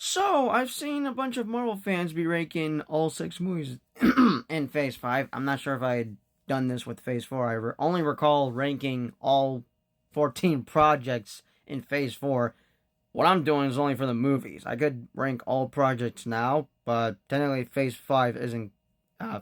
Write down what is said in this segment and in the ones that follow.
So, I've seen a bunch of Marvel fans be ranking all six movies in Phase 5. I'm not sure if I had done this with Phase 4. Only recall ranking all 14 projects in Phase 4. What I'm doing is only for the movies. I could rank all projects now, but technically Phase 5 isn't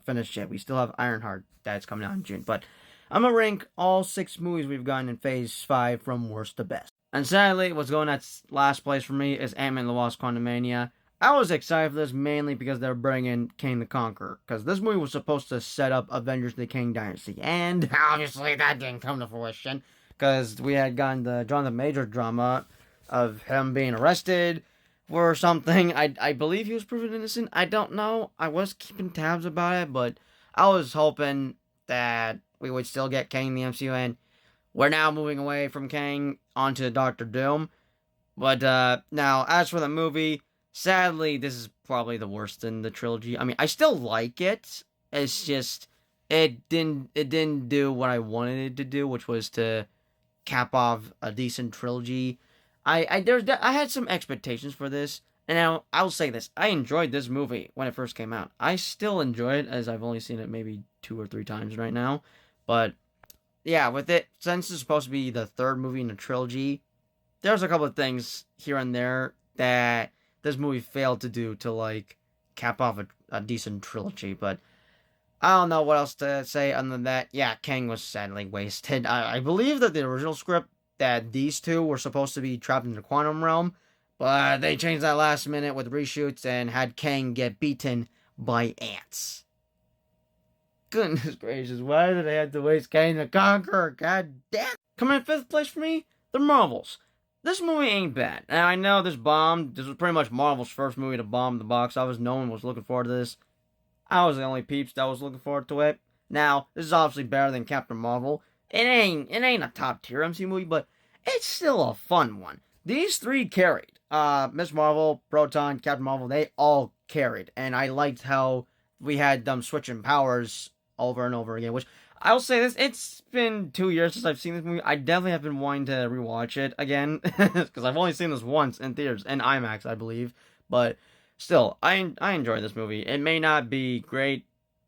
finished yet. We still have Ironheart that's coming out in June. But I'm going to rank all six movies we've gotten in Phase 5 from worst to best. And sadly, what's going at last place for me is Ant-Man the Wasp: Quantumania. I was excited for this mainly because they're bringing Kang the Conqueror, because this movie was supposed to set up Avengers: The Kang Dynasty, and obviously that didn't come to fruition, because we had gotten the Jonathan Major drama of him being arrested for something. I believe he was proven innocent. I don't know. I was keeping tabs about it, but I was hoping that we would still get Kang in the MCU, and we're now moving away from Kang onto Doctor Doom. But now, as for the movie, sadly, this is probably the worst in the trilogy. I mean, I still like it. It's just it didn't do what I wanted it to do, which was to cap off a decent trilogy. I had some expectations for this, and now I'll say this: I enjoyed this movie when it first came out. I still enjoy it, as I've only seen it maybe 2 or 3 times right now, but yeah, with it, since it's supposed to be the third movie in the trilogy, there's a couple of things here and there that this movie failed to do to, like, cap off a decent trilogy, but I don't know what else to say other than that. Yeah, Kang was sadly wasted. I believe that the original script, that these two were supposed to be trapped in the quantum realm, but they changed that last minute with reshoots and had Kang get beaten by ants. Goodness gracious, why did I have to waste Kang the Conqueror? God damn. Coming in fifth place for me, The Marvels. This movie ain't bad. And I know this bombed. This was pretty much Marvel's first movie to bomb the box office. No one was looking forward to this. I was the only peeps that was looking forward to it. Now, this is obviously better than Captain Marvel. It ain't a top tier MCU movie, but it's still a fun one. These three carried. Miss Marvel, Proton, Captain Marvel, they all carried. And I liked how we had them switching powers over and over again, which I'll say this, it's been 2 years since I've seen this movie. I definitely have been wanting to rewatch it again, because I've only seen this once in theaters, in IMAX, I believe, but still, I enjoy this movie. It may not be great,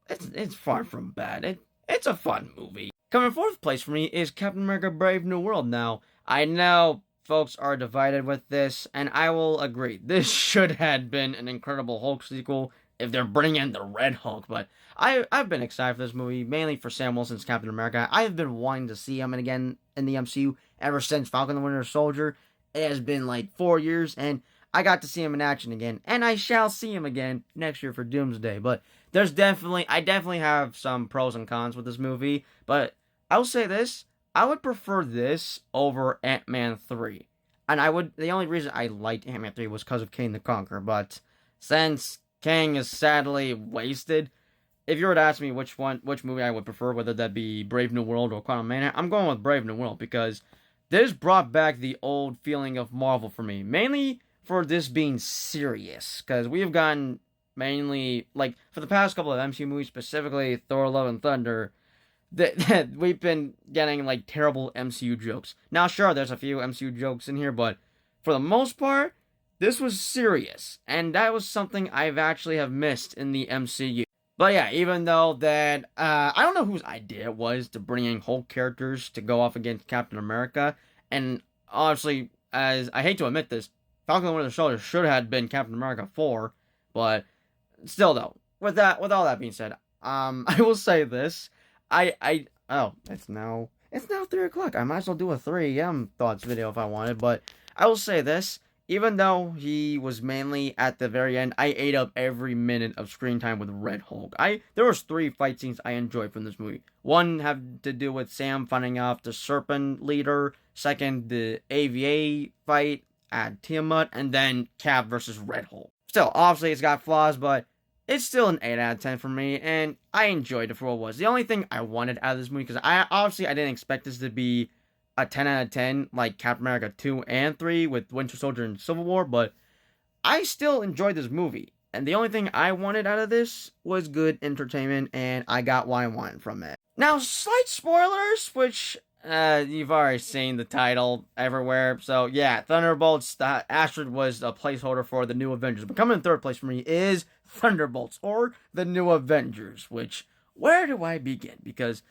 it's far from bad, it's a fun movie. Coming in fourth place for me is Captain America: Brave New World. Now, I know folks are divided with this, and I will agree, this should have been an Incredible Hulk sequel, if they're bringing in the Red Hulk, but I've been excited for this movie, mainly for Sam Wilson's Captain America. I've been wanting to see him again in the MCU ever since Falcon the Winter Soldier. It has been like 4 years, and I got to see him in action again, and I shall see him again next year for Doomsday. But I definitely have some pros and cons with this movie, but I will say this, I would prefer this over Ant-Man 3. And the only reason I liked Ant-Man 3 was because of Kang the Conqueror, but since Kang is sadly wasted, if you were to ask me which movie I would prefer, whether that be Brave New World or Quantumania, I'm going with Brave New World, because this brought back the old feeling of Marvel for me. Mainly for this being serious, because we have gotten mainly, like, for the past couple of MCU movies, specifically Thor: Love and Thunder, that we've been getting, like, terrible MCU jokes. Now, sure, there's a few MCU jokes in here, but for the most part, this was serious, and that was something I've actually have missed in the MCU. But yeah, even though that, I don't know whose idea it was to bring in Hulk characters to go off against Captain America, and honestly, as I hate to admit this, Falcon and Winter Soldier should have been Captain America 4, but still though, with all that being said, I will say this, it's now 3 o'clock, I might as well do a 3 AM thoughts video if I wanted, but I will say this, even though he was mainly at the very end, I ate up every minute of screen time with Red Hulk. There was 3 fight scenes I enjoyed from this movie. One had to do with Sam fighting off the Serpent leader. Second, the AVA fight at Tiamat, and then Cap versus Red Hulk. Still, obviously it's got flaws, but it's still an 8 out of 10 for me, and I enjoyed it for what it was. The only thing I wanted out of this movie, because I didn't expect this to be a 10 out of 10, like Captain America 2 and 3 with Winter Soldier and Civil War, but I still enjoyed this movie. And the only thing I wanted out of this was good entertainment, and I got what I wanted from it. Now, slight spoilers, which You've already seen the title everywhere. So, yeah, Thunderbolts, the Astrid was a placeholder for the New Avengers. But coming in third place for me is Thunderbolts, or the New Avengers, which, where do I begin? Because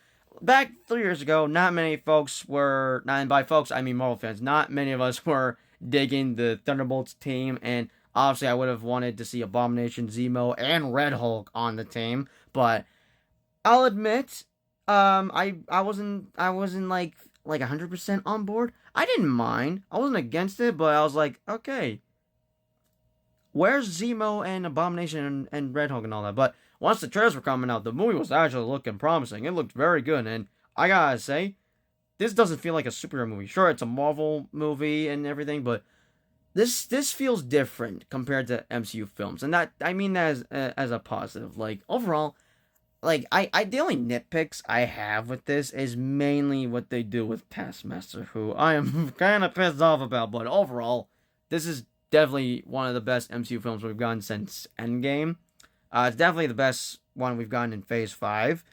back 3 years ago, not many folks were, and by folks, I mean Marvel fans, not many of us were digging the Thunderbolts team, and obviously I would have wanted to see Abomination, Zemo, and Red Hulk on the team, but I'll admit, I wasn't like 100% on board. I didn't mind. I wasn't against it, but I was like, okay, where's Zemo and Abomination and Red Hulk and all that? But once the trailers were coming out, the movie was actually looking promising. It looked very good, and I gotta say, this doesn't feel like a superhero movie. Sure, it's a Marvel movie and everything, but this feels different compared to MCU films, and that I mean that as a positive. Like overall, like the only nitpicks I have with this is mainly what they do with Taskmaster, who I am kind of pissed off about. But overall, this is definitely one of the best MCU films we've gotten since Endgame. It's definitely the best one we've gotten in Phase 5.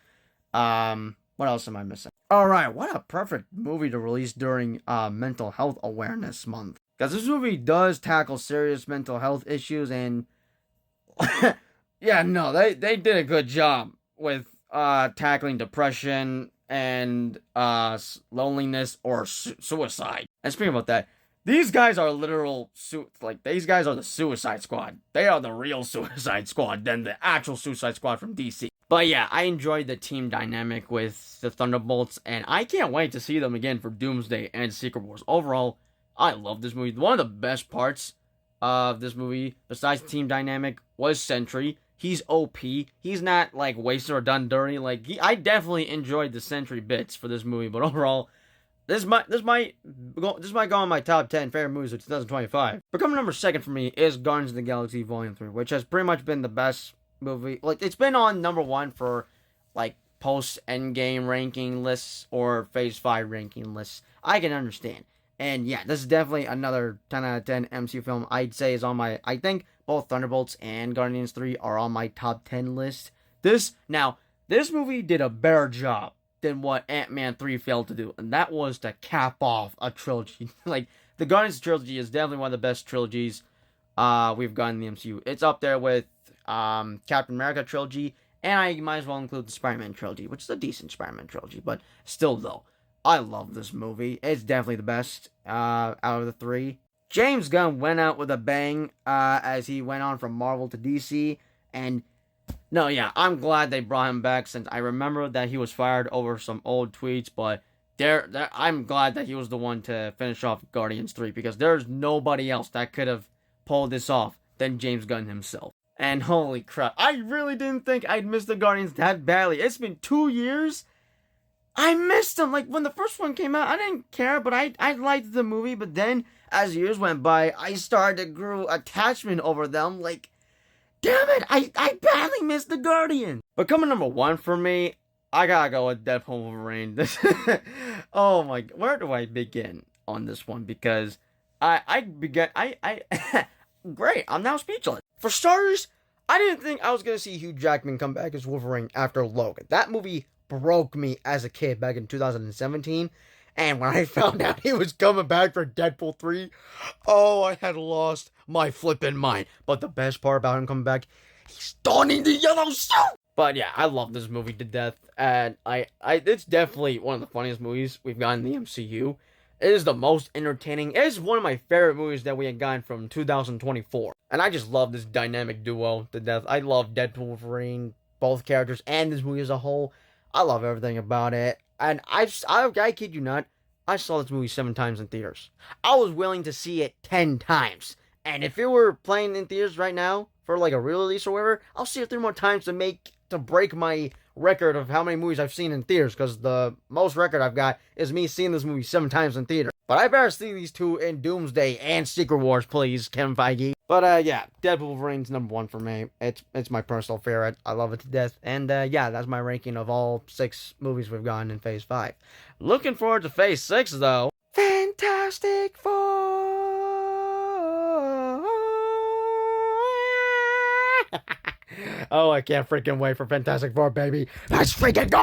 What else am I missing? Alright, what a perfect movie to release during Mental Health Awareness Month. Because this movie does tackle serious mental health issues, and yeah, no, they did a good job with tackling depression and loneliness or suicide. And speaking about that, these guys are literal, these guys are the Suicide Squad. They are the real Suicide Squad than the actual Suicide Squad from DC. But yeah, I enjoyed the team dynamic with the Thunderbolts, and I can't wait to see them again for Doomsday and Secret Wars. Overall, I love this movie. One of the best parts of this movie, besides the team dynamic, was Sentry. He's OP. He's not, like, wasted or done dirty. Like, I definitely enjoyed the Sentry bits for this movie, but overall, this might go on my top 10 favorite movies of 2025. But coming number 2 for me is Guardians of the Galaxy Volume 3, which has pretty much been the best movie. Like, it's been on number 1 for, like, post-Endgame ranking lists or Phase 5 ranking lists. I can understand. And yeah, this is definitely another 10 out of 10 MCU film I'd say is on my, I think both Thunderbolts and Guardians 3 are on my top 10 list. This movie did a better job than what Ant-Man 3 failed to do, and that was to cap off a trilogy. Like, the Guardians trilogy is definitely one of the best trilogies we've gotten in the MCU. It's up there with Captain America trilogy, and I might as well include the Spider-Man trilogy, which is a decent Spider-Man trilogy, but still though, I love this movie. It's definitely the best out of the 3. James Gunn went out with a bang as he went on from Marvel to DC. And no, yeah, I'm glad they brought him back, since I remember that he was fired over some old tweets. But I'm glad that he was the one to finish off Guardians 3, because there's nobody else that could have pulled this off than James Gunn himself. And holy crap, I really didn't think I'd miss the Guardians that badly. It's been 2 years. I missed them. Like, when the first one came out, I didn't care, but I liked the movie. But then, as years went by, I started to grow attachment over them. Like, damn it, I badly missed the Guardian. But coming number 1 for me, I gotta go with Deadpool Wolverine. Oh my, where do I begin on this one? Because great, I'm now speechless. For starters, I didn't think I was gonna see Hugh Jackman come back as Wolverine after Logan. That movie broke me as a kid back in 2017, and when I found out he was coming back for Deadpool 3, oh, I had lost my flippin' mind. But the best part about him coming back, he's donning the yellow suit! But yeah, I love this movie to death, and it's definitely one of the funniest movies we've gotten in the MCU. It is the most entertaining. It is one of my favorite movies that we had gotten from 2024. And I just love this dynamic duo to death. I love Deadpool Wolverine, both characters, and this movie as a whole. I love everything about it. And I kid you not, I saw this movie 7 times in theaters. I was willing to see it 10 times. And if it were playing in theaters right now, for like a re-release or whatever, I'll see it 3 more times to break my record of how many movies I've seen in theaters. Because the most record I've got is me seeing this movie 7 times in theater. But I better see these 2 in Doomsday and Secret Wars, please, Kevin Feige. But yeah, Deadpool Wolverine's number 1 for me. It's my personal favorite. I love it to death. And yeah, that's my ranking of all 6 movies we've gotten in Phase 5. Looking forward to Phase 6, though. Fantastic Four! Oh, I can't freaking wait for Fantastic Four, baby. Let's freaking go!